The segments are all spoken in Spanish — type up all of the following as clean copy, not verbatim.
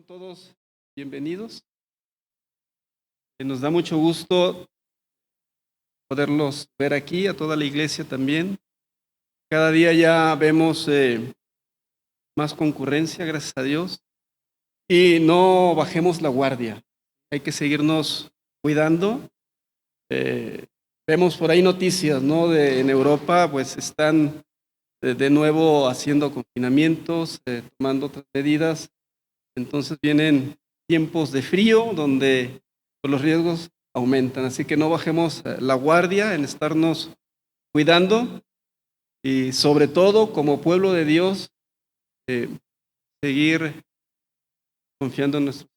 Son todos bienvenidos. Nos da mucho gusto poderlos ver aquí, a toda la iglesia también. Cada día ya vemos más concurrencia, gracias a Dios. Y no bajemos la guardia. Hay que seguirnos cuidando. Vemos por ahí noticias, ¿no? En Europa, pues están de nuevo haciendo confinamientos, tomando otras medidas. Entonces vienen tiempos de frío donde pues, los riesgos aumentan. Así que no bajemos la guardia en estarnos cuidando y sobre todo como pueblo de Dios seguir confiando en nuestro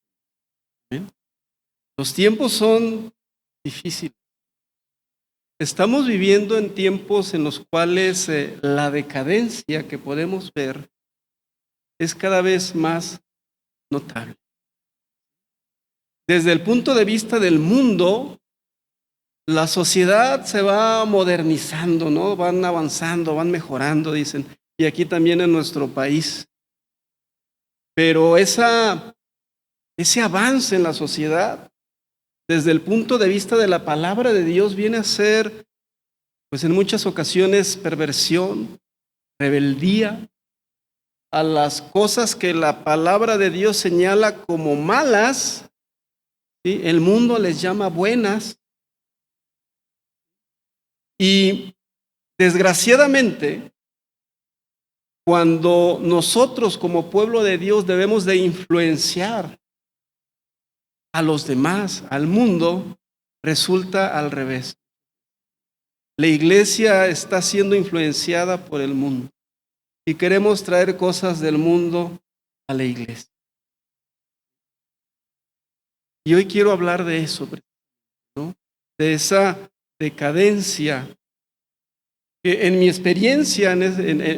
Dios. Los tiempos son difíciles. Estamos viviendo en tiempos en los cuales la decadencia que podemos ver es cada vez más notable. Desde el punto de vista del mundo, la sociedad se va modernizando, ¿no? Van avanzando, van mejorando, dicen, y aquí también en nuestro país. Pero ese avance en la sociedad, desde el punto de vista de la palabra de Dios, viene a ser, pues en muchas ocasiones, perversión, rebeldía a las cosas que la palabra de Dios señala como malas. ¿Sí? El mundo les llama buenas. Y desgraciadamente, cuando nosotros como pueblo de Dios debemos de influenciar a los demás, al mundo, resulta al revés. La iglesia está siendo influenciada por el mundo y queremos traer cosas del mundo a la iglesia. Y hoy quiero hablar de eso, ¿no? De esa decadencia que en mi experiencia,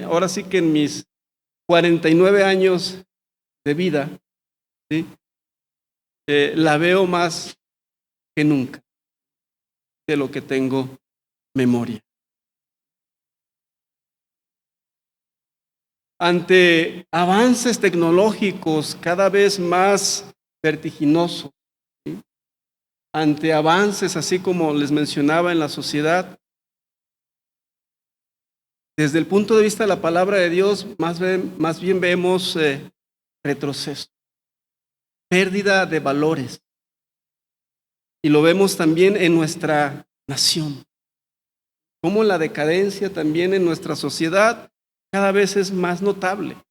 ahora sí que en mis 49 años de vida, ¿sí? La veo más que nunca de lo que tengo memoria. Ante avances tecnológicos cada vez más vertiginosos, ¿sí? Ante avances así como les mencionaba en la sociedad, desde el punto de vista de la palabra de Dios, más bien vemos retroceso, pérdida de valores. Y lo vemos también en nuestra nación. Como la decadencia también en nuestra sociedad cada vez es más notable.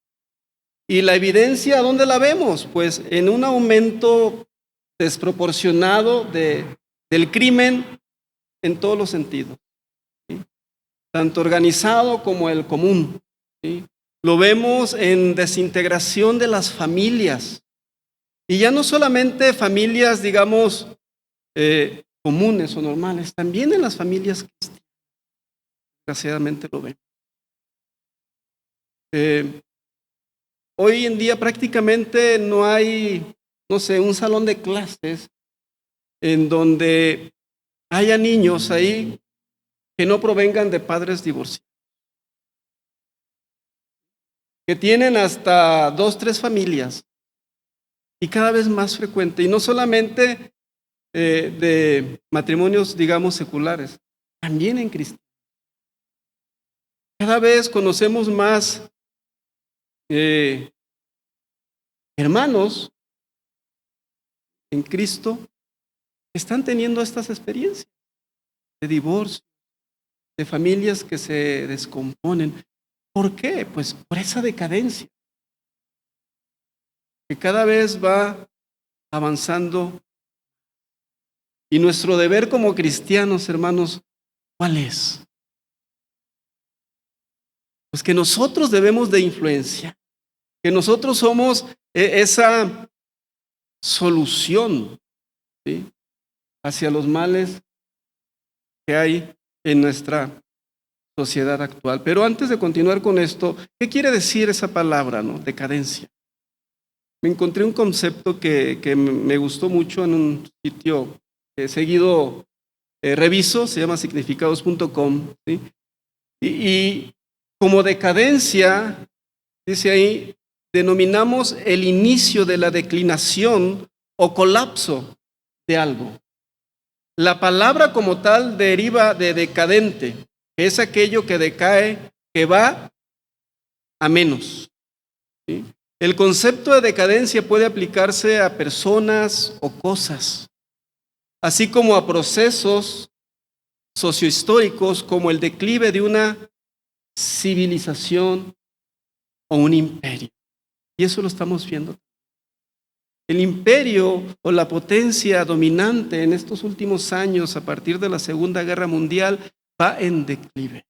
Y la evidencia, ¿dónde la vemos? Pues en un aumento desproporcionado del crimen en todos los sentidos, ¿sí? Tanto organizado como el común, ¿sí? Lo vemos en desintegración de las familias. Y ya no solamente familias, digamos, comunes o normales, también en las familias cristianas. Desgraciadamente lo vemos. Hoy en día prácticamente no hay, no sé, un salón de clases en donde haya niños ahí que no provengan de padres divorciados, que tienen hasta 2, 3 familias y cada vez más frecuente, y no solamente de matrimonios, digamos, seculares, también en cristianos. Cada vez conocemos más hermanos en Cristo que están teniendo estas experiencias de divorcio, de familias que se descomponen. ¿Por qué? Pues por esa decadencia que cada vez va avanzando. Y nuestro deber como cristianos, hermanos, ¿cuál es? Pues que nosotros debemos de influenciar, que nosotros somos esa solución, ¿sí? Hacia los males que hay en nuestra sociedad actual. Pero antes de continuar con esto, ¿qué quiere decir esa palabra, no? Decadencia. Me encontré un concepto que me gustó mucho en un sitio que seguido reviso, se llama significados.com, ¿sí? Y como decadencia, dice ahí, denominamos el inicio de la declinación o colapso de algo. La palabra como tal deriva de decadente, que es aquello que decae, que va a menos. ¿Sí? El concepto de decadencia puede aplicarse a personas o cosas, así como a procesos sociohistóricos como el declive de una civilización o un imperio. Y eso lo estamos viendo. El imperio o la potencia dominante en estos últimos años, a partir de la Segunda Guerra Mundial, va en declive.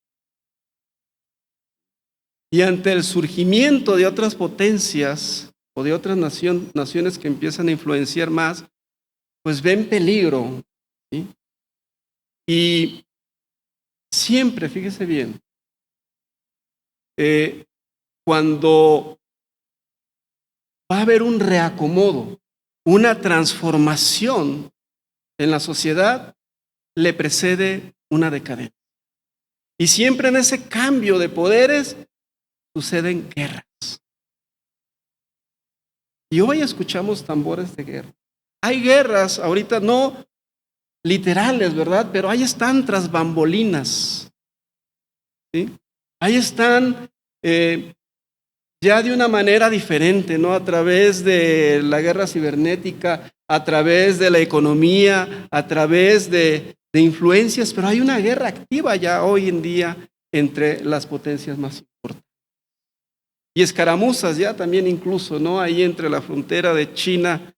Y ante el surgimiento de otras potencias o de otras naciones que empiezan a influenciar más, pues ven peligro. ¿Sí? Y siempre, fíjese bien, cuando va a haber un reacomodo, una transformación en la sociedad, le precede una decadencia. Y siempre en ese cambio de poderes suceden guerras. Y hoy escuchamos tambores de guerra. Hay guerras, ahorita no literales, ¿verdad? Pero ahí están tras bambalinas. ¿Sí? Ahí están ya de una manera diferente, ¿no? A través de la guerra cibernética, a través de la economía, a través de influencias, pero hay una guerra activa ya hoy en día entre las potencias más importantes. Y escaramuzas ya también incluso, ¿no? Ahí entre la frontera de China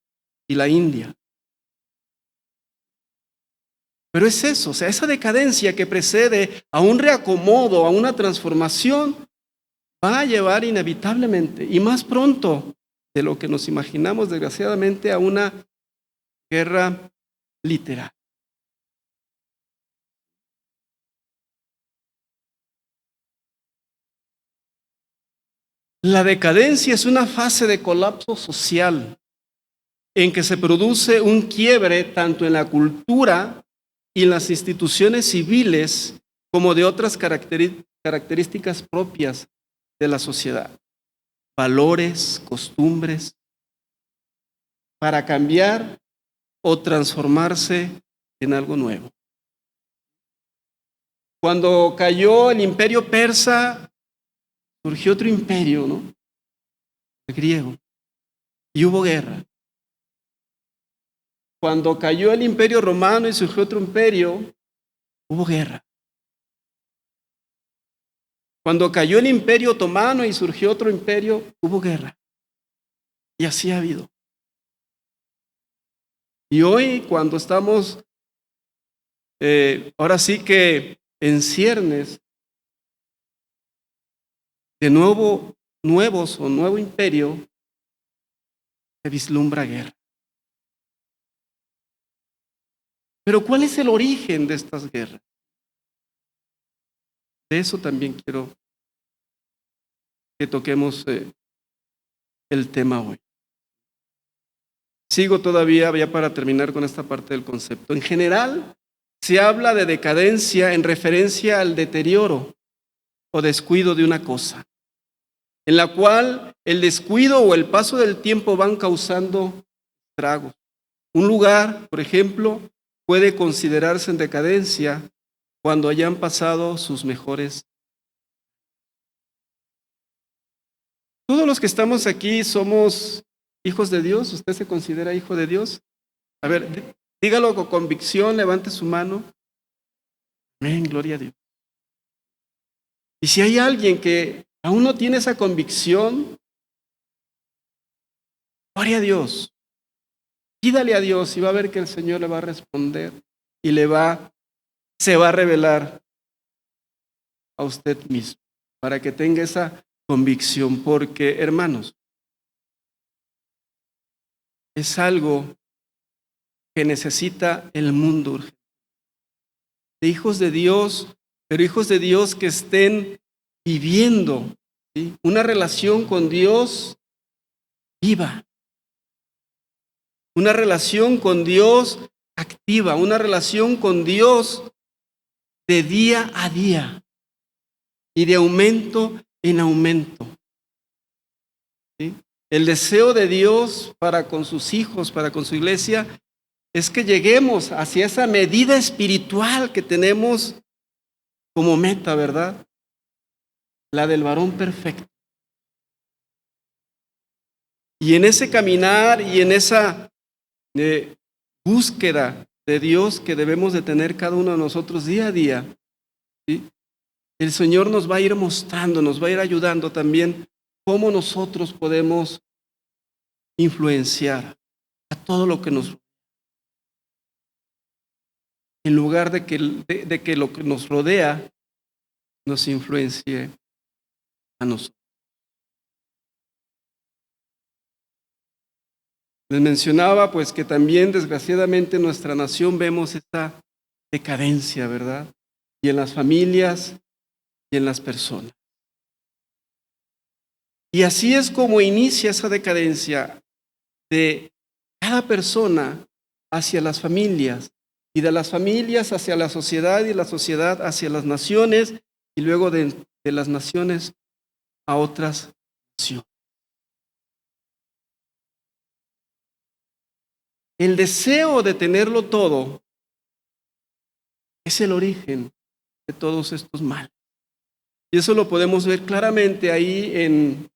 y la India. Pero es eso, o sea, esa decadencia que precede a un reacomodo, a una transformación, va a llevar inevitablemente, y más pronto de lo que nos imaginamos, desgraciadamente, a una guerra literal. La decadencia es una fase de colapso social en que se produce un quiebre tanto en la cultura y en las instituciones civiles como de otras características propias de la sociedad, valores, costumbres, para cambiar o transformarse en algo nuevo. Cuando cayó el imperio persa, surgió otro imperio, ¿no? El griego, y hubo guerra. Cuando cayó el imperio romano y surgió otro imperio, hubo guerra. Cuando cayó el imperio otomano y surgió otro imperio, hubo guerra. Y así ha habido. Y hoy, cuando estamos, ahora sí que en ciernes de nuevos o nuevo imperio, se vislumbra guerra. Pero ¿cuál es el origen de estas guerras? De eso también quiero que toquemos el tema hoy. Sigo todavía, ya para terminar con esta parte del concepto. En general, se habla de decadencia en referencia al deterioro o descuido de una cosa, en la cual el descuido o el paso del tiempo van causando estragos. Un lugar, por ejemplo, puede considerarse en decadencia cuando hayan pasado sus mejores. Todos los que estamos aquí somos hijos de Dios. ¿Usted se considera hijo de Dios? A ver, dígalo con convicción, levante su mano. Amén, gloria a Dios. Y si hay alguien que aún no tiene esa convicción, gloria a Dios. Pídale a Dios y va a ver que el Señor le va a responder y se va a revelar a usted mismo para que tenga esa convicción, porque, hermanos, es algo que necesita el mundo urgente. De hijos de Dios, pero hijos de Dios que estén viviendo, ¿sí?, una relación con Dios viva, una relación con Dios activa, una relación con Dios de día a día y de aumento en aumento. ¿Sí? El deseo de Dios para con sus hijos, para con su iglesia, es que lleguemos hacia esa medida espiritual que tenemos como meta, ¿verdad? La del varón perfecto. Y en ese caminar y en esa búsqueda de Dios que debemos de tener cada uno de nosotros día a día, ¿sí? El Señor nos va a ir mostrando, nos va a ir ayudando también cómo nosotros podemos influenciar a todo lo que nos rodea. En lugar de que lo que nos rodea nos influencie a nosotros. Les mencionaba pues que también desgraciadamente en nuestra nación vemos esta decadencia, ¿verdad? Y en las familias y en las personas. Y así es como inicia esa decadencia de cada persona hacia las familias, y de las familias hacia la sociedad, y la sociedad hacia las naciones, y luego de las naciones a otras naciones. El deseo de tenerlo todo es el origen de todos estos males. Y eso lo podemos ver claramente ahí en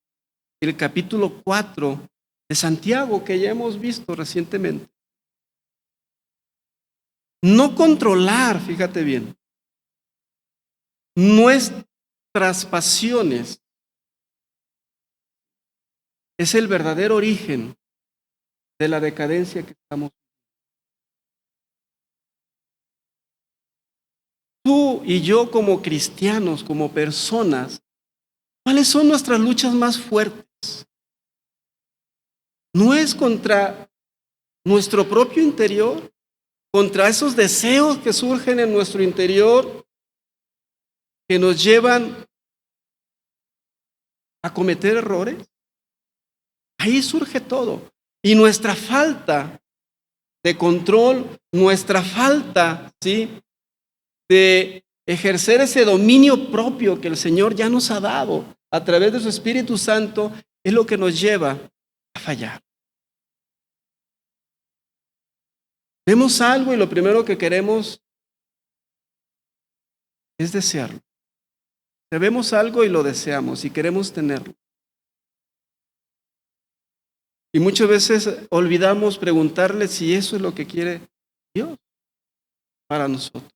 el capítulo 4 de Santiago, que ya hemos visto recientemente. No controlar, fíjate bien, nuestras pasiones es el verdadero origen de la decadencia que estamos. Tú y yo como cristianos, como personas, ¿cuáles son nuestras luchas más fuertes? ¿No es contra nuestro propio interior? ¿Contra esos deseos que surgen en nuestro interior que nos llevan a cometer errores? Ahí surge todo. Y nuestra falta de control, nuestra falta, ¿sí?, de ejercer ese dominio propio que el Señor ya nos ha dado a través de su Espíritu Santo, es lo que nos lleva a fallar. Vemos algo y lo primero que queremos es desearlo. Vemos algo y lo deseamos y queremos tenerlo. Y muchas veces olvidamos preguntarle si eso es lo que quiere Dios para nosotros.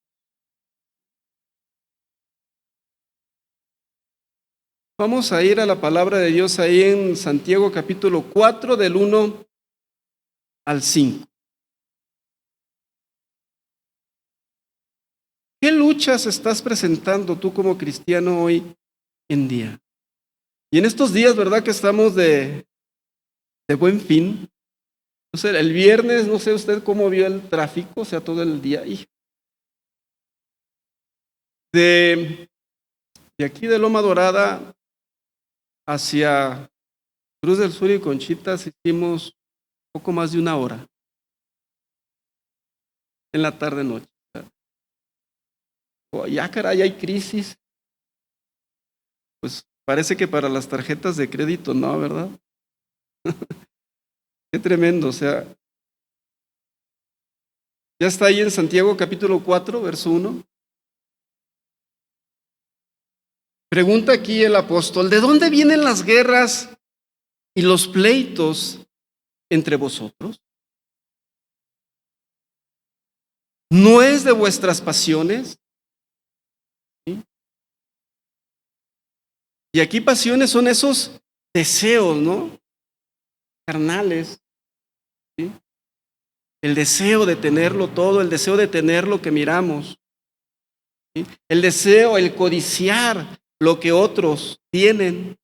Vamos a ir a la palabra de Dios ahí en Santiago capítulo 4 del 1 al 5. ¿Qué luchas estás presentando tú como cristiano hoy en día? Y en estos días, ¿verdad?, que estamos de Buen Fin. No sé, el viernes, no sé usted cómo vio el tráfico, o sea, todo el día. De aquí de Loma Dorada hacia Cruz del Sur y Conchitas hicimos poco más de 1 hora en la tarde-noche. Ya caray, hay crisis. Pues parece que para las tarjetas de crédito no, ¿verdad? Qué tremendo, o sea. Ya está ahí en Santiago capítulo 4, verso 1. Pregunta aquí el apóstol: ¿de dónde vienen las guerras y los pleitos entre vosotros? ¿No es de vuestras pasiones? ¿Sí? Y aquí pasiones son esos deseos, ¿no?, carnales, ¿sí? El deseo de tenerlo todo, el deseo de tener lo que miramos, ¿sí? El deseo, el codiciar lo que otros tienen.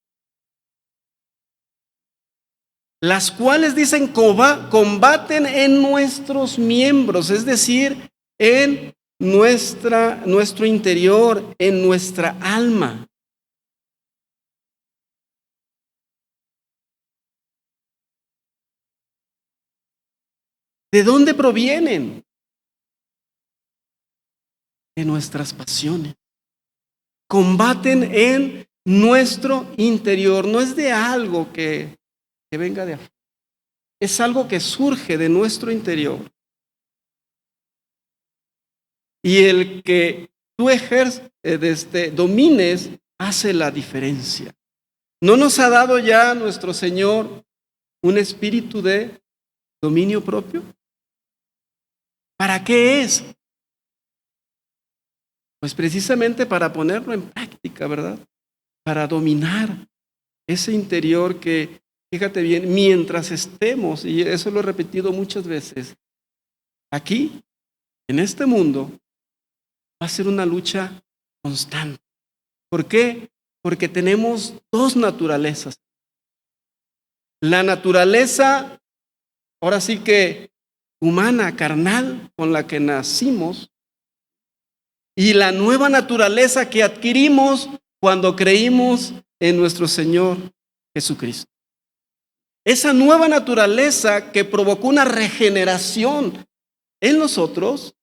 Las cuales, dicen, combaten en nuestros miembros, es decir, en nuestro interior, en nuestra alma. ¿De dónde provienen? De nuestras pasiones. Combaten en nuestro interior, no es de algo que que venga de afuera. Es algo que surge de nuestro interior. Y el que tú domines hace la diferencia. ¿No nos ha dado ya nuestro Señor un espíritu de dominio propio? ¿Para qué es? Pues precisamente para ponerlo en práctica, ¿verdad? Para dominar ese interior que, fíjate bien, mientras estemos, y eso lo he repetido muchas veces, aquí, en este mundo, va a ser una lucha constante. ¿Por qué? Porque tenemos dos naturalezas. La naturaleza, ahora sí que humana, carnal, con la que nacimos, y la nueva naturaleza que adquirimos cuando creímos en nuestro Señor Jesucristo. Esa nueva naturaleza que provocó una regeneración en nosotros,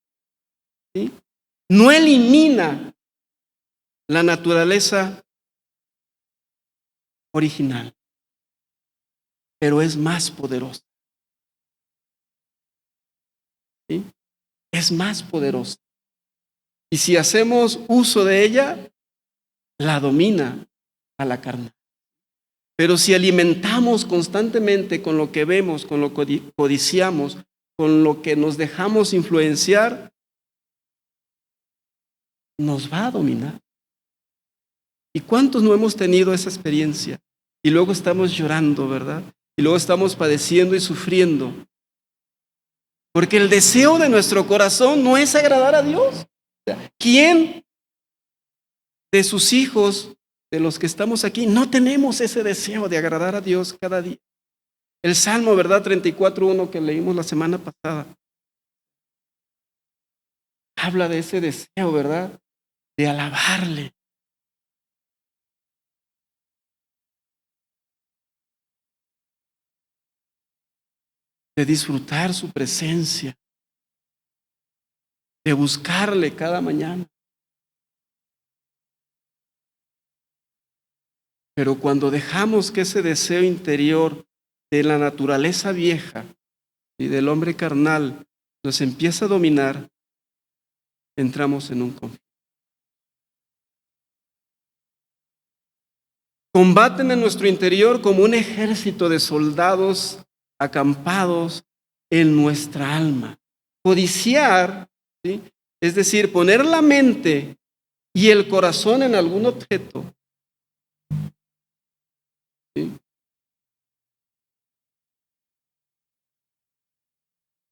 ¿sí?, no elimina la naturaleza original, pero es más poderosa. ¿Sí? Es más poderosa. Y si hacemos uso de ella, la domina a la carne. Pero si alimentamos constantemente con lo que vemos, con lo que codiciamos, con lo que nos dejamos influenciar, nos va a dominar. ¿Y cuántos no hemos tenido esa experiencia? Y luego estamos llorando, ¿verdad? Y luego estamos padeciendo y sufriendo. Porque el deseo de nuestro corazón no es agradar a Dios. ¿Quién de sus hijos, de los que estamos aquí, no tenemos ese deseo de agradar a Dios cada día? El Salmo, ¿verdad? 34:1 que leímos la semana pasada. Habla de ese deseo, ¿verdad? De alabarle. De disfrutar su presencia. De buscarle cada mañana. Pero cuando dejamos que ese deseo interior de la naturaleza vieja y del hombre carnal nos empieza a dominar, entramos en un conflicto. Combaten en nuestro interior como un ejército de soldados acampados en nuestra alma. Codiciar, ¿sí?, es decir, poner la mente y el corazón en algún objeto, ¿sí?,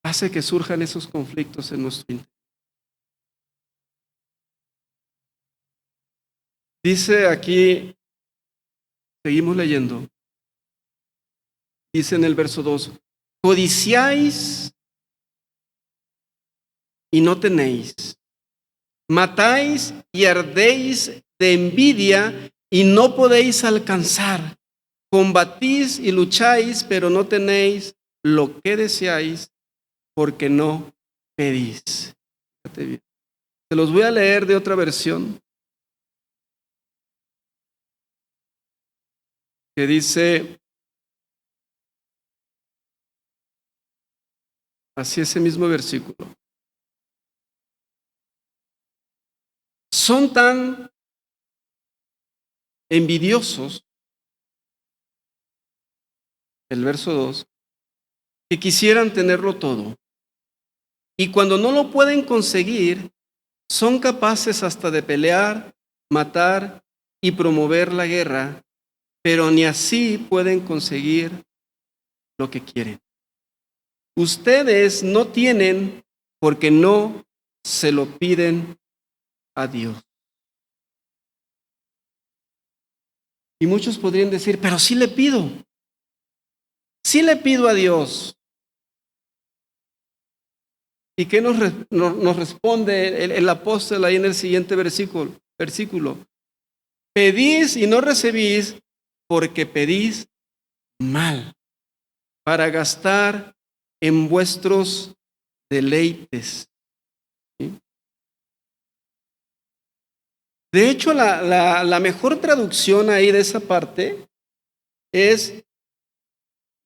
hace que surjan esos conflictos en nuestro interior. Dice aquí, seguimos leyendo, dice en el verso 2, codiciáis y no tenéis, matáis y ardéis de envidia y no podéis alcanzar, combatís y lucháis, pero no tenéis lo que deseáis porque no pedís. Fíjate bien. Se los voy a leer de otra versión que dice así, ese mismo versículo. Son tan envidiosos, el verso 2, que quisieran tenerlo todo. Y cuando no lo pueden conseguir, son capaces hasta de pelear, matar y promover la guerra, pero ni así pueden conseguir lo que quieren. Ustedes no tienen porque no se lo piden a Dios. Y muchos podrían decir, pero sí le pido a Dios. ¿Y qué nos responde el apóstol ahí en el siguiente versículo? Pedís y no recibís porque pedís mal, para gastar en vuestros deleites. ¿Sí? De hecho, la mejor traducción ahí de esa parte es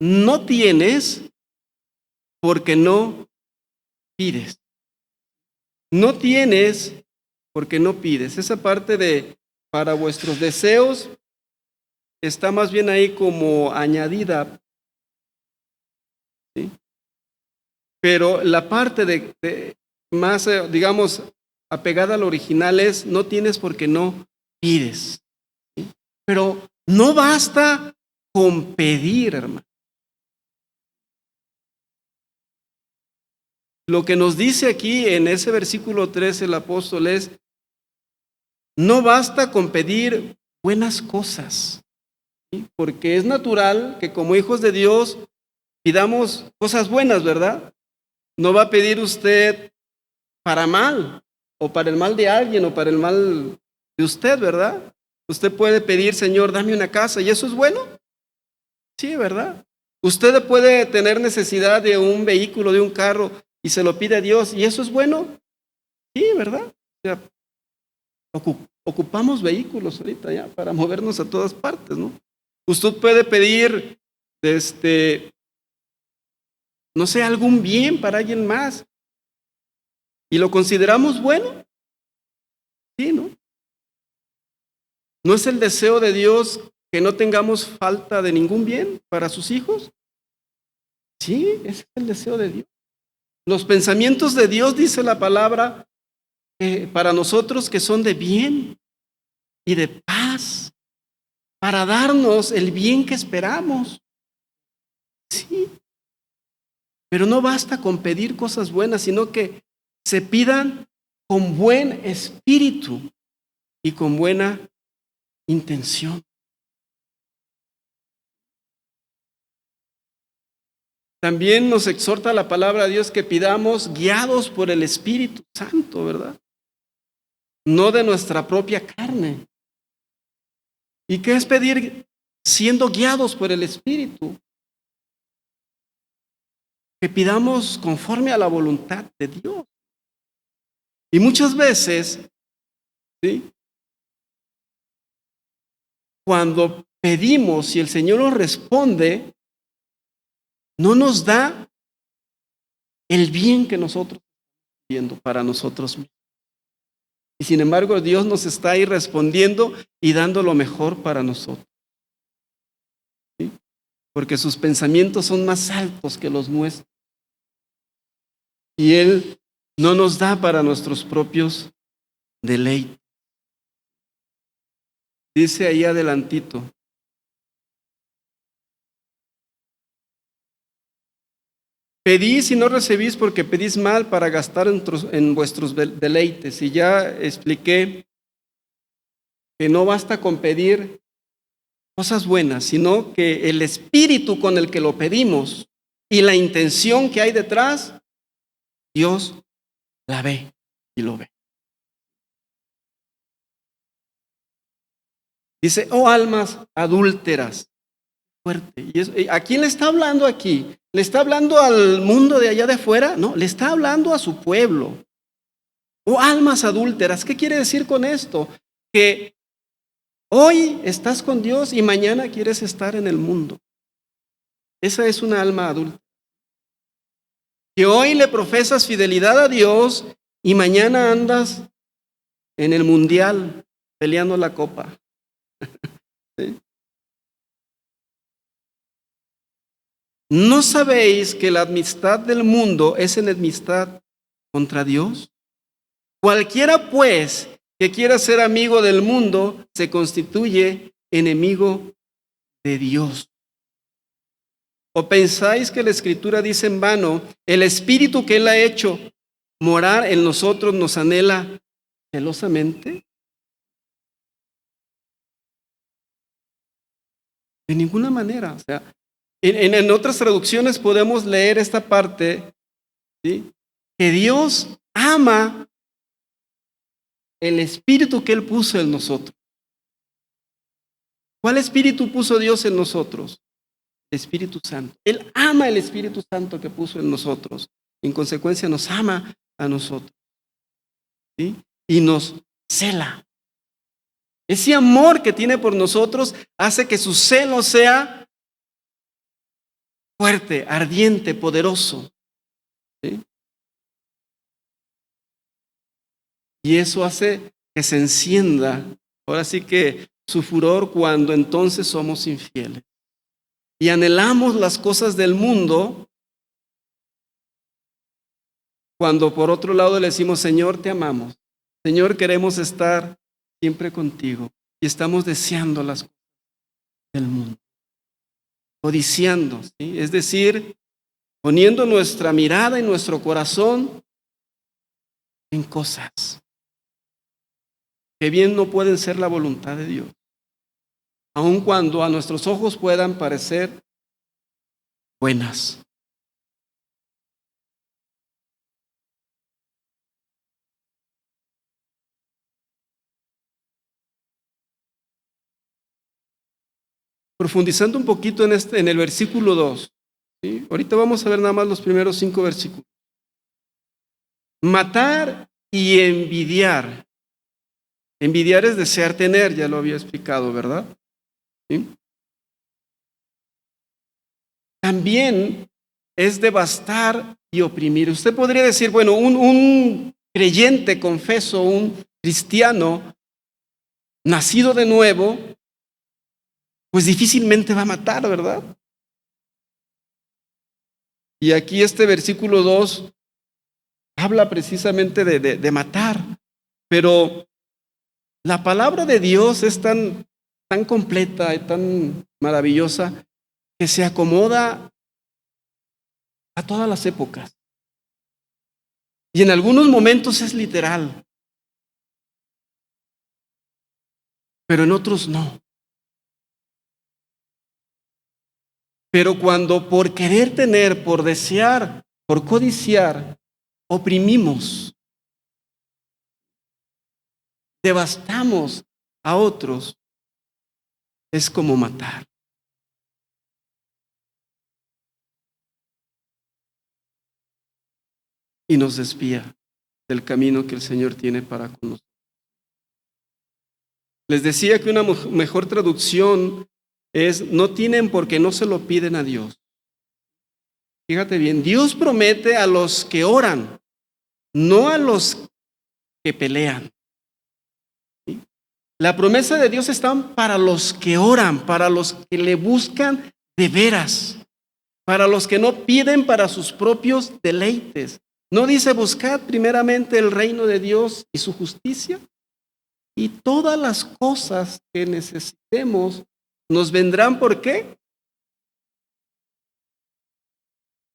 no tienes porque no pides. No tienes porque no pides. Esa parte de para vuestros deseos está más bien ahí como añadida, ¿sí? Pero la parte de más, digamos, apegada al original es no tienes porque no pides, ¿sí? Pero no basta con pedir, hermano. Lo que nos dice aquí en ese versículo 13 el apóstol es, no basta con pedir buenas cosas, ¿sí? Porque es natural que como hijos de Dios pidamos cosas buenas, ¿verdad? No va a pedir usted para mal, o para el mal de alguien, o para el mal de usted, ¿verdad? Usted puede pedir, Señor, dame una casa, ¿y eso es bueno? Sí, ¿verdad? Usted puede tener necesidad de un vehículo, de un carro, y se lo pide a Dios, ¿y eso es bueno? Sí, ¿verdad? O sea, ocupamos vehículos ahorita ya para movernos a todas partes, ¿no? Usted puede pedir, no sé, algún bien para alguien más, y lo consideramos bueno, sí, ¿no? ¿No es el deseo de Dios que no tengamos falta de ningún bien para sus hijos? Sí, ese es el deseo de Dios. Los pensamientos de Dios, dice la palabra, para nosotros que son de bien y de paz, para darnos el bien que esperamos. Sí, pero no basta con pedir cosas buenas, sino que se pidan con buen espíritu y con buena intención. También nos exhorta la palabra de Dios que pidamos guiados por el Espíritu Santo, ¿verdad? No de nuestra propia carne. ¿Y qué es pedir siendo guiados por el Espíritu? Que pidamos conforme a la voluntad de Dios. Y muchas veces, ¿sí? Cuando pedimos y el Señor nos responde, no nos da el bien que nosotros estamos pidiendo para nosotros mismos. Y sin embargo, Dios nos está ahí respondiendo y dando lo mejor para nosotros, ¿sí? Porque sus pensamientos son más altos que los nuestros. Y Él no nos da para nuestros propios deleites. Dice ahí adelantito, pedís y no recibís porque pedís mal para gastar en vuestros deleites. Y ya expliqué que no basta con pedir cosas buenas, sino que el espíritu con el que lo pedimos y la intención que hay detrás, Dios la ve y lo ve. Dice, oh almas adúlteras. Fuerte. ¿A quién le está hablando aquí? ¿Le está hablando al mundo de allá de afuera? No, le está hablando a su pueblo. Oh almas adúlteras. ¿Qué quiere decir con esto? Que hoy estás con Dios y mañana quieres estar en el mundo. Esa es una alma adúltera. Que hoy le profesas fidelidad a Dios y mañana andas en el mundial peleando la copa. ¿Sí? ¿No sabéis que la amistad del mundo es enemistad contra Dios? Cualquiera, pues, que quiera ser amigo del mundo, se constituye enemigo de Dios. ¿O pensáis que la Escritura dice en vano, el Espíritu que Él ha hecho morar en nosotros nos anhela celosamente? De ninguna manera. O sea, en otras traducciones podemos leer esta parte, ¿sí? Que Dios ama el espíritu que Él puso en nosotros. ¿Cuál espíritu puso Dios en nosotros? El Espíritu Santo. Él ama el Espíritu Santo que puso en nosotros. En consecuencia nos ama a nosotros, ¿sí? Y nos cela. Ese amor que tiene por nosotros hace que su celo sea fuerte, ardiente, poderoso. ¿Sí? Y eso hace que se encienda, ahora sí que su furor cuando entonces somos infieles. Y anhelamos las cosas del mundo cuando por otro lado le decimos, Señor, te amamos. Señor, queremos estar siempre contigo. Y estamos deseando las cosas del mundo. Codiciando, ¿sí? Es decir, poniendo nuestra mirada y nuestro corazón en cosas que bien no pueden ser la voluntad de Dios, aun cuando a nuestros ojos puedan parecer buenas. Profundizando un poquito en el versículo 2, ¿sí? Ahorita vamos a ver nada más los primeros 5 versículos. Matar y envidiar. Envidiar es desear tener, ya lo había explicado, ¿verdad? ¿Sí? También es devastar y oprimir. Usted podría decir, bueno, un creyente, confeso, un cristiano, nacido de nuevo, pues difícilmente va a matar, ¿verdad? Y aquí este versículo 2 habla precisamente de matar, pero la palabra de Dios es tan completa y tan maravillosa que se acomoda a todas las épocas. Y en algunos momentos es literal, pero en otros no. Pero cuando por querer tener, por desear, por codiciar, oprimimos, devastamos a otros, es como matar. Y nos desvía del camino que el Señor tiene para con nosotros. Les decía que una mejor traducción es, no tienen porque no se lo piden a Dios. Fíjate bien, Dios promete a los que oran, no a los que pelean. ¿Sí? La promesa de Dios está para los que oran, para los que le buscan de veras, para los que no piden para sus propios deleites. ¿No dice buscad primeramente el reino de Dios y su justicia? Y todas las cosas que necesitemos nos vendrán, ¿por qué?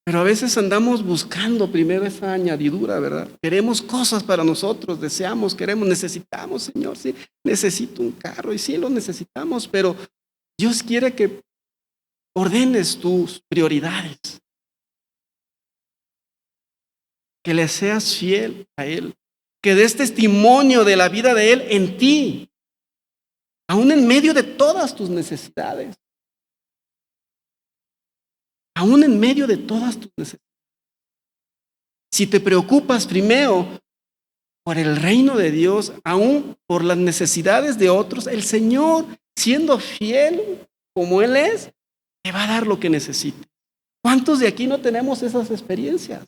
Pero a veces andamos buscando primero esa añadidura, ¿verdad? Queremos cosas para nosotros, deseamos, queremos, necesitamos, Señor, sí, necesito un carro y sí lo necesitamos, pero Dios quiere que ordenes tus prioridades, que le seas fiel a Él, que des testimonio de la vida de Él en ti, aún en medio de todas tus necesidades, aún en medio de todas tus necesidades. Si te preocupas primero por el reino de Dios, aún por las necesidades de otros, el Señor, siendo fiel como Él es, te va a dar lo que necesites. ¿Cuántos de aquí no tenemos esas experiencias?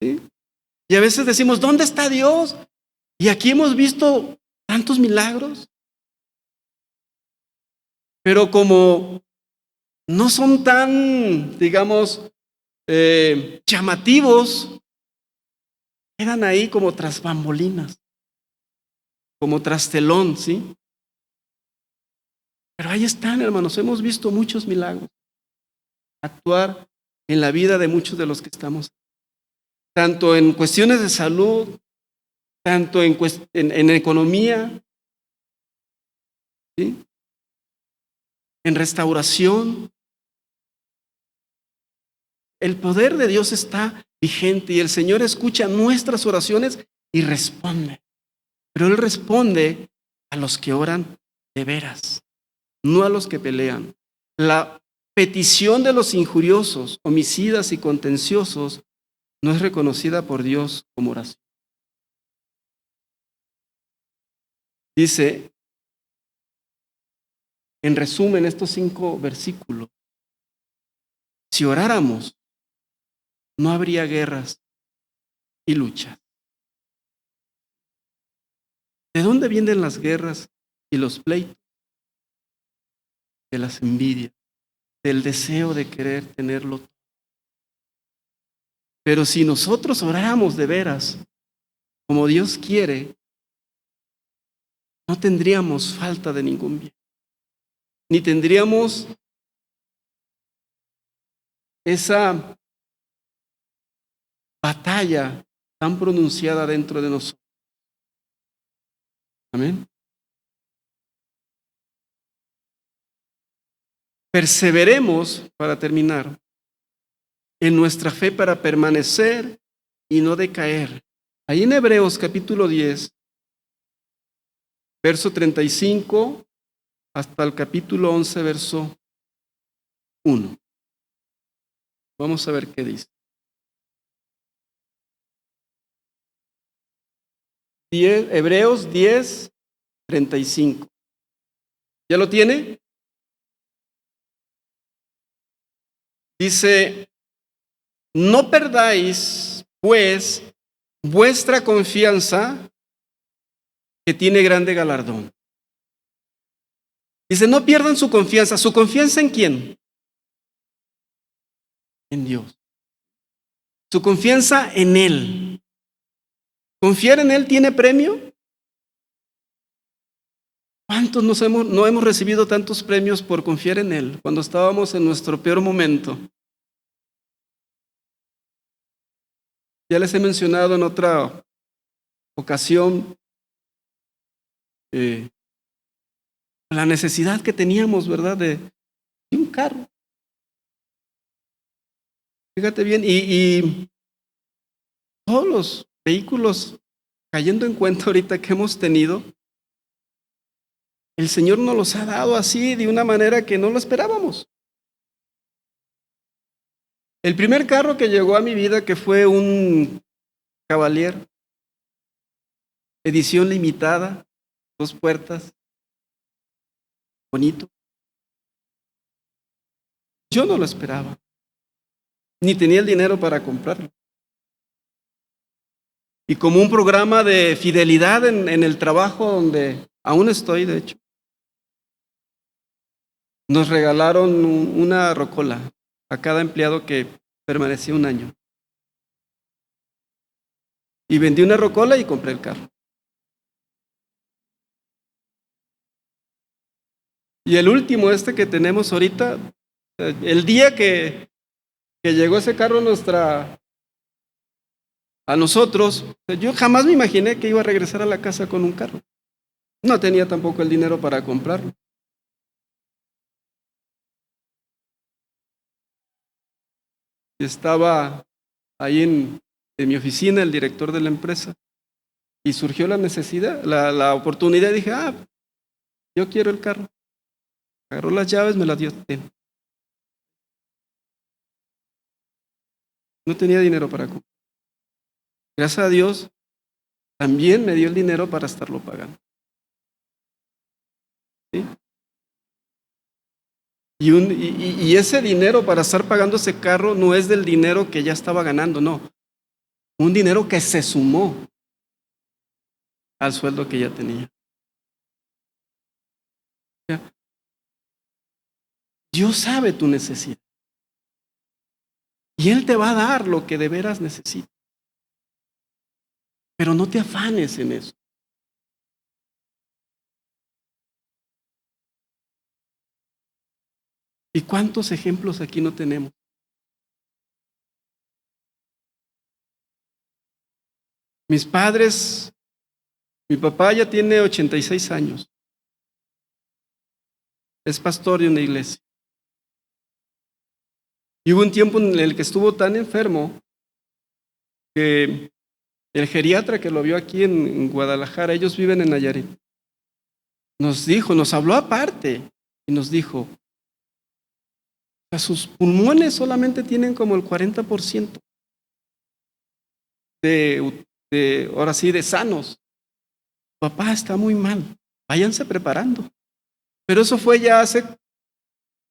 ¿Sí? Y a veces decimos, ¿dónde está Dios? Y aquí hemos visto tantos milagros, pero como no son tan, digamos, llamativos, quedan ahí como tras bambolinas, como tras telón, ¿sí? Pero ahí están, hermanos, hemos visto muchos milagros actuar en la vida de muchos de los que estamos, tanto en cuestiones de salud, tanto en economía, ¿sí? En restauración. El poder de Dios está vigente y el Señor escucha nuestras oraciones y responde. Pero Él responde a los que oran de veras, no a los que pelean. La petición de los injuriosos, homicidas y contenciosos no es reconocida por Dios como oración. Dice, en resumen, estos 5 versículos, Si oráramos, no habría guerras y luchas. ¿De dónde vienen las guerras y los pleitos? De las envidias, del deseo de querer tenerlo todo. Pero si nosotros oráramos de veras, como Dios quiere, no tendríamos falta de ningún bien, ni tendríamos esa batalla tan pronunciada dentro de nosotros. Amén. Perseveremos, para terminar, en nuestra fe para permanecer y no decaer. Ahí en Hebreos capítulo 10, verso 35 hasta el capítulo 11, verso 1. Vamos a ver qué dice. Hebreos 10, 35. ¿Ya lo tiene? Dice, no perdáis, pues, vuestra confianza, que tiene grande galardón. Dice, no pierdan su confianza. ¿Su confianza en quién? En Dios. Su confianza en Él. ¿Confiar en Él tiene premio? ¿Cuántos no hemos recibido tantos premios por confiar en Él cuando estábamos en nuestro peor momento? Ya les he mencionado en otra ocasión la necesidad que teníamos, ¿verdad?, de un carro. Fíjate bien, y todos los vehículos, cayendo en cuenta ahorita que hemos tenido, el Señor nos los ha dado así de una manera que no lo esperábamos. El primer carro que llegó a mi vida, que fue un Cavalier, edición limitada, 2 puertas, bonito. Yo no lo esperaba, ni tenía el dinero para comprarlo. Y como un programa de fidelidad en el trabajo donde aún estoy, de hecho, nos regalaron una rocola a cada empleado que permanecía 1 año. Y vendí una rocola y compré el carro. Y el último, que tenemos ahorita, el día que llegó ese carro a nosotros, yo jamás me imaginé que iba a regresar a la casa con un carro. No tenía tampoco el dinero para comprarlo. Estaba ahí en mi oficina el director de la empresa y surgió la necesidad, la oportunidad. Dije, yo quiero el carro. Agarró las llaves, me las dio. No tenía dinero para comprar. Gracias a Dios, también me dio el dinero para estarlo pagando. ¿Sí? Y ese dinero para estar pagando ese carro no es del dinero que ya estaba ganando, no. Un dinero que se sumó al sueldo que ya tenía. Dios sabe tu necesidad. Y Él te va a dar lo que de veras necesitas. Pero no te afanes en eso. ¿Y cuántos ejemplos aquí no tenemos? Mis padres, mi papá ya tiene 86 años. Es pastor de una iglesia. Y hubo un tiempo en el que estuvo tan enfermo que el geriatra que lo vio aquí en Guadalajara, ellos viven en Nayarit, nos habló aparte y nos dijo, sus pulmones solamente tienen como el 40% ahora sí, de sanos. Papá está muy mal, váyanse preparando. Pero eso fue ya hace,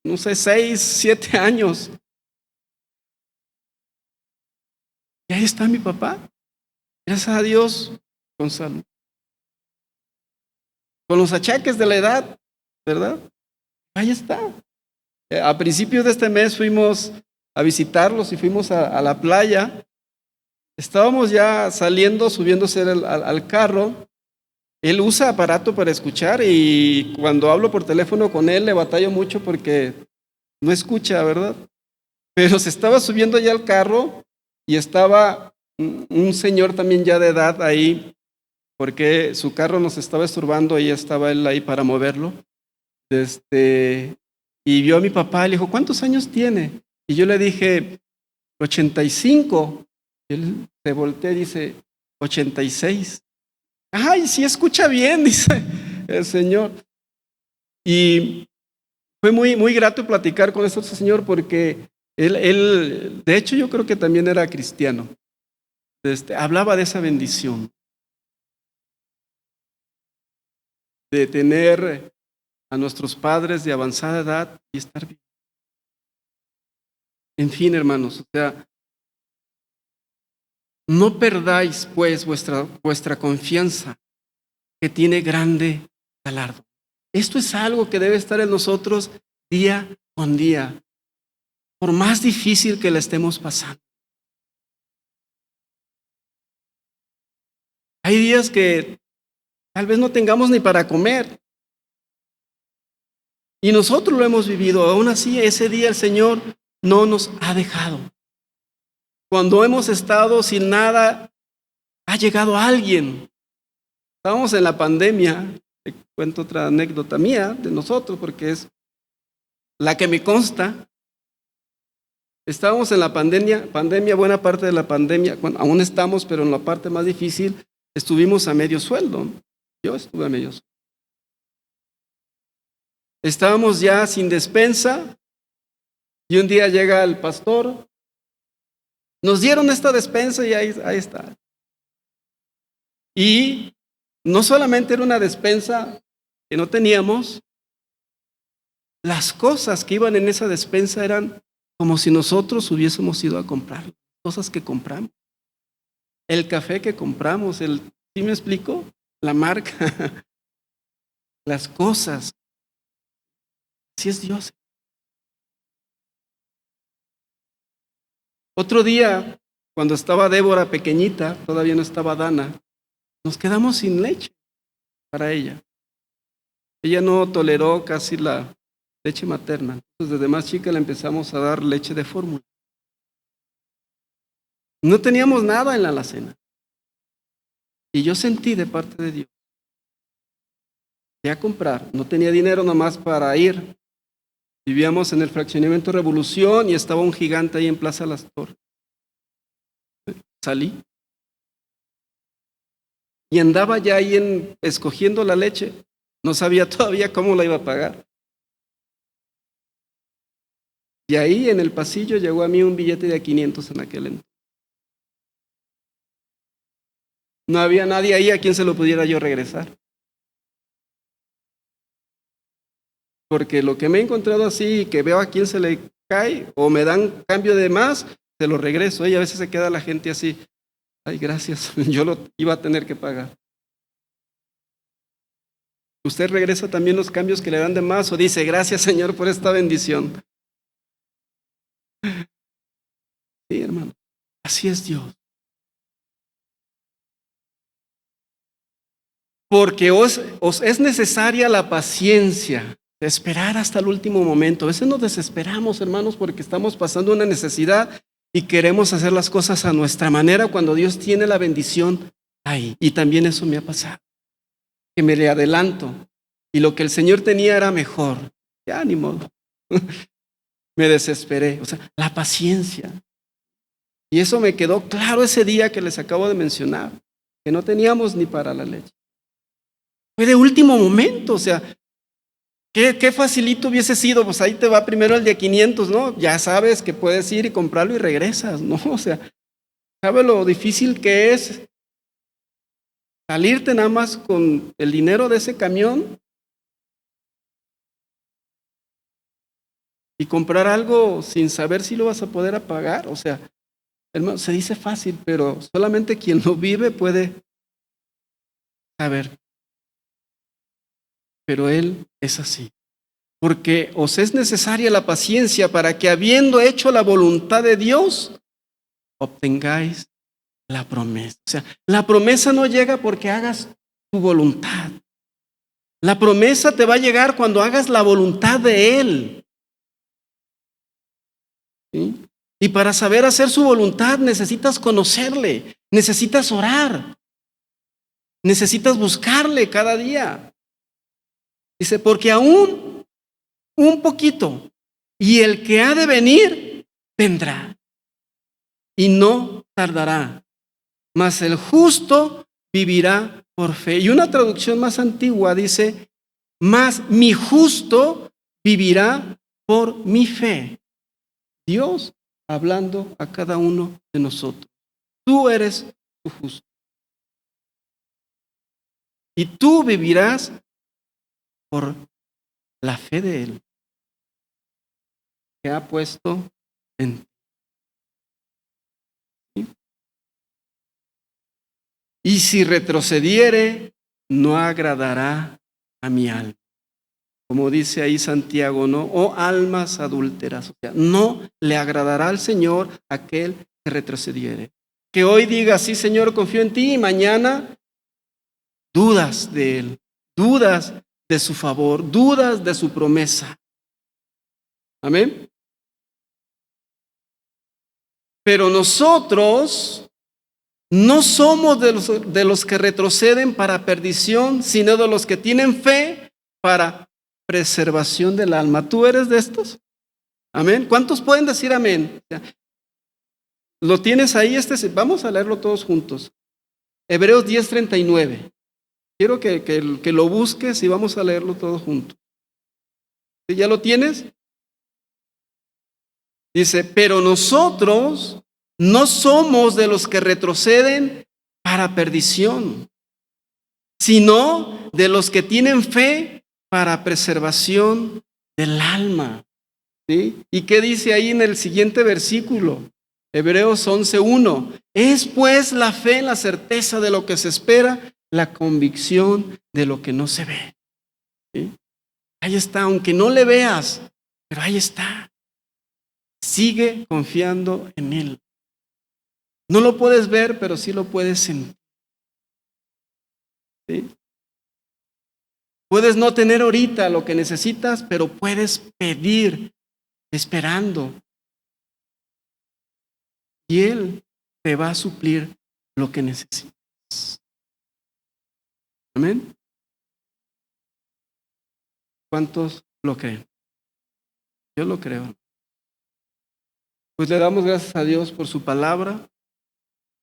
no sé, 6, 7 años. Y ahí está mi papá, gracias a Dios, con salud. Con los achaques de la edad, ¿verdad? Ahí está. A principios de este mes fuimos a visitarlos y fuimos a la playa. Estábamos ya saliendo, subiéndose al carro. Él usa aparato para escuchar y cuando hablo por teléfono con él le batallo mucho porque no escucha, ¿verdad? Pero se estaba subiendo ya al carro y estaba un señor también ya de edad ahí porque su carro nos estaba estorbando y ya estaba él ahí para moverlo. Y vio a mi papá y le dijo, ¿cuántos años tiene? Y yo le dije, 85. Y él se voltea y dice, 86. Ay, sí escucha bien, dice el señor. Y fue muy, muy grato platicar con este señor porque él, de hecho yo creo que también era cristiano. Hablaba de esa bendición, de tener a nuestros padres de avanzada edad y estar bien. En fin, hermanos, o sea, no perdáis pues vuestra confianza, que tiene grande galardo. Esto es algo que debe estar en nosotros día con día, por más difícil que la estemos pasando. Hay días que tal vez no tengamos ni para comer. Y nosotros lo hemos vivido. Aún así, ese día el Señor no nos ha dejado. Cuando hemos estado sin nada, ha llegado alguien. Estábamos en la pandemia. Te cuento otra anécdota mía de nosotros, porque es la que me consta. Estábamos en la pandemia, buena parte de la pandemia, bueno, aún estamos, pero en la parte más difícil, estuvimos a medio sueldo. Yo estuve a medio sueldo. Estábamos ya sin despensa y un día llega el pastor. Nos dieron esta despensa y ahí está. Y no solamente era una despensa que no teníamos, las cosas que iban en esa despensa eran como si nosotros hubiésemos ido a comprar, cosas que compramos. El café que compramos, ¿sí me explico? La marca, las cosas. Así es Dios. Otro día, cuando estaba Débora pequeñita, todavía no estaba Dana, nos quedamos sin leche para ella. Ella no toleró casi la leche materna. Entonces, desde más chica le empezamos a dar leche de fórmula. No teníamos nada en la alacena. Y yo sentí de parte de Dios a comprar. No tenía dinero nomás para ir. Vivíamos en el fraccionamiento Revolución y estaba un gigante ahí en Plaza Las Torres. Salí y andaba ya ahí escogiendo la leche. No sabía todavía cómo la iba a pagar. Y ahí en el pasillo llegó a mí un billete de 500 en aquel entonces. No había nadie ahí a quien se lo pudiera yo regresar. Porque lo que me he encontrado así, que veo a quien se le cae o me dan cambio de más, se lo regreso. Y a veces se queda la gente así, ay, gracias, yo lo iba a tener que pagar. ¿Usted regresa también los cambios que le dan de más o dice, gracias Señor por esta bendición? Sí, hermano, así es Dios. Porque os es necesaria la paciencia de esperar hasta el último momento. A veces nos desesperamos, hermanos, porque estamos pasando una necesidad y queremos hacer las cosas a nuestra manera cuando Dios tiene la bendición ahí. Y también eso me ha pasado, que me le adelanto y lo que el Señor tenía era mejor. Ya, ni modo. Me desesperé. O sea, la paciencia. Y eso me quedó claro ese día que les acabo de mencionar, que no teníamos ni para la leche. Fue de último momento, o sea, qué facilito hubiese sido, pues ahí te va primero el de 500, ¿no? Ya sabes que puedes ir y comprarlo y regresas, ¿no? O sea, ¿sabe lo difícil que es salirte nada más con el dinero de ese camión y comprar algo sin saber si lo vas a poder pagar? O sea, Hermano, se dice fácil, pero solamente quien lo vive puede saber. Pero Él es así. Porque os es necesaria la paciencia para que, habiendo hecho la voluntad de Dios, obtengáis la promesa. O sea, la promesa no llega porque hagas tu voluntad. La promesa te va a llegar cuando hagas la voluntad de Él. ¿Sí? Y para saber hacer su voluntad necesitas conocerle, necesitas orar, necesitas buscarle cada día. Dice, porque aún un poquito, y el que ha de venir, vendrá, y no tardará, mas el justo vivirá por fe. Y una traducción más antigua dice, mas mi justo vivirá por mi fe. Dios hablando a cada uno de nosotros. Tú eres tu justo. Y tú vivirás por la fe de Él, que ha puesto en ti. ¿Sí? Y si retrocediere, no agradará a mi alma. Como dice ahí Santiago, ¿no? Oh almas adúlteras. O sea, no le agradará al Señor aquel que retrocediere. Que hoy diga, sí, Señor, confío en ti, y mañana dudas de Él, dudas de su favor, dudas de su promesa. Amén. Pero nosotros no somos de los que retroceden para perdición, sino de los que tienen fe para preservación del alma. ¿Tú eres de estos? Amén. ¿Cuántos pueden decir amén? ¿Lo tienes ahí? Vamos a leerlo todos juntos. Hebreos 10:39. Quiero que lo busques y vamos a leerlo todos juntos. ¿Sí? ¿Ya lo tienes? Dice, pero nosotros no somos de los que retroceden para perdición, sino de los que tienen fe para preservación del alma. ¿Sí? ¿Y qué dice ahí en el siguiente versículo? Hebreos 11:1. Es pues la fe la certeza de lo que se espera, la convicción de lo que no se ve. ¿Sí? Ahí está, aunque no le veas, pero ahí está. Sigue confiando en Él. No lo puedes ver, pero sí lo puedes sentir. ¿Sí? Puedes no tener ahorita lo que necesitas, pero puedes pedir esperando. Y Él te va a suplir lo que necesitas. Amén. ¿Cuántos lo creen? Yo lo creo. Pues le damos gracias a Dios por su palabra.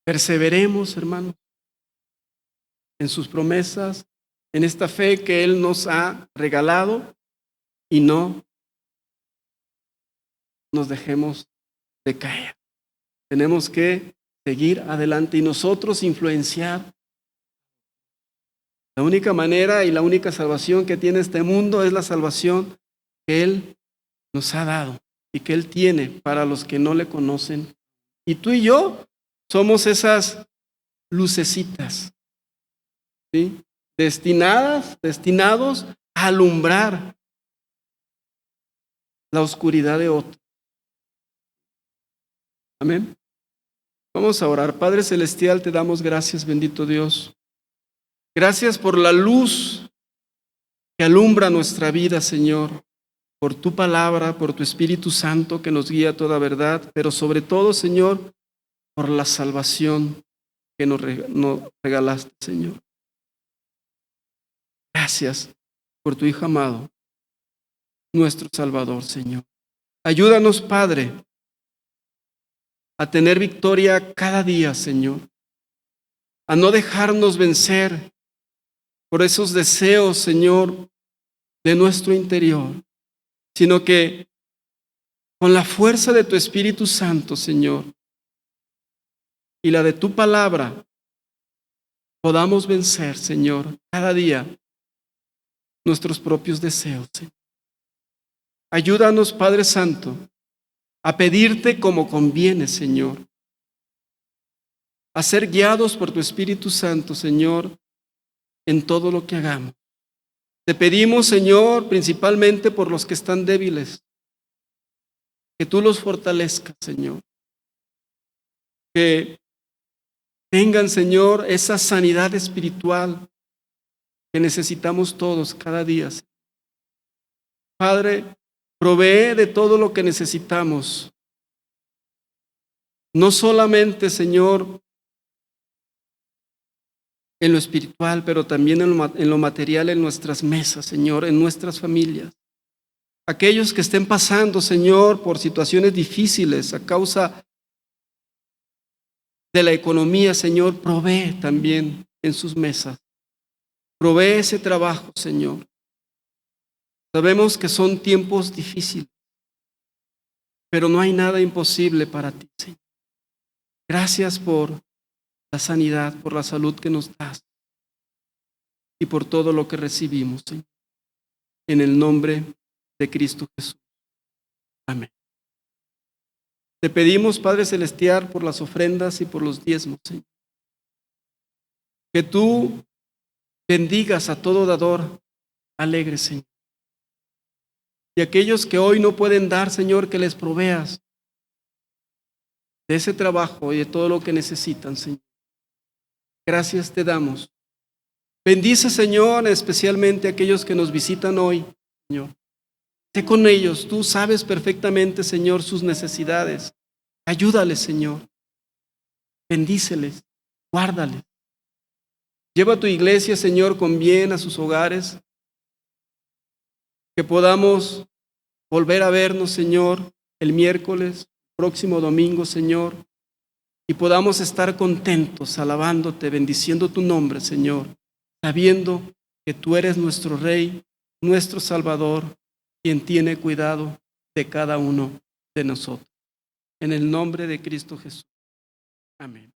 Perseveremos, hermanos, en sus promesas, en esta fe que Él nos ha regalado y no nos dejemos de caer. Tenemos que seguir adelante y nosotros influenciar. La única manera y la única salvación que tiene este mundo es la salvación que Él nos ha dado y que Él tiene para los que no le conocen. Y tú y yo somos esas lucecitas, ¿sí? Destinados a alumbrar la oscuridad de otro. Amén. Vamos a orar. Padre Celestial, te damos gracias, bendito Dios. Gracias por la luz que alumbra nuestra vida, Señor, por tu palabra, por tu Espíritu Santo que nos guía a toda verdad, pero sobre todo, Señor, por la salvación que nos regalaste, Señor. Gracias por tu Hijo amado, nuestro Salvador, Señor. Ayúdanos, Padre, a tener victoria cada día, Señor, a no dejarnos vencer por esos deseos, Señor, de nuestro interior, sino que con la fuerza de tu Espíritu Santo, Señor, y la de tu palabra, podamos vencer, Señor, cada día nuestros propios deseos, Señor. Ayúdanos, Padre Santo, a pedirte como conviene, Señor, a ser guiados por tu Espíritu Santo, Señor, en todo lo que hagamos. Te pedimos, Señor, principalmente por los que están débiles, que tú los fortalezcas, Señor. Que tengan, Señor, esa sanidad espiritual que necesitamos todos cada día. Padre, provee de todo lo que necesitamos. No solamente, Señor, en lo espiritual, pero también en lo material, en nuestras mesas, Señor, en nuestras familias. Aquellos que estén pasando, Señor, por situaciones difíciles a causa de la economía, Señor, provee también en sus mesas. Provee ese trabajo, Señor. Sabemos que son tiempos difíciles, pero no hay nada imposible para ti, Señor. Gracias por la sanidad, por la salud que nos das y por todo lo que recibimos, Señor. En el nombre de Cristo Jesús. Amén. Te pedimos, Padre Celestial, por las ofrendas y por los diezmos, Señor. Que tú bendigas a todo dador alegre, Señor. Y aquellos que hoy no pueden dar, Señor, que les proveas de ese trabajo y de todo lo que necesitan, Señor. Gracias te damos. Bendice, Señor, especialmente a aquellos que nos visitan hoy, Señor. Sé con ellos, tú sabes perfectamente, Señor, sus necesidades. Ayúdales, Señor. Bendíceles, guárdales. Lleva a tu iglesia, Señor, con bien a sus hogares. Que podamos volver a vernos, Señor, el miércoles, próximo domingo, Señor, y podamos estar contentos, alabándote, bendiciendo tu nombre, Señor, sabiendo que tú eres nuestro Rey, nuestro Salvador, quien tiene cuidado de cada uno de nosotros. En el nombre de Cristo Jesús. Amén.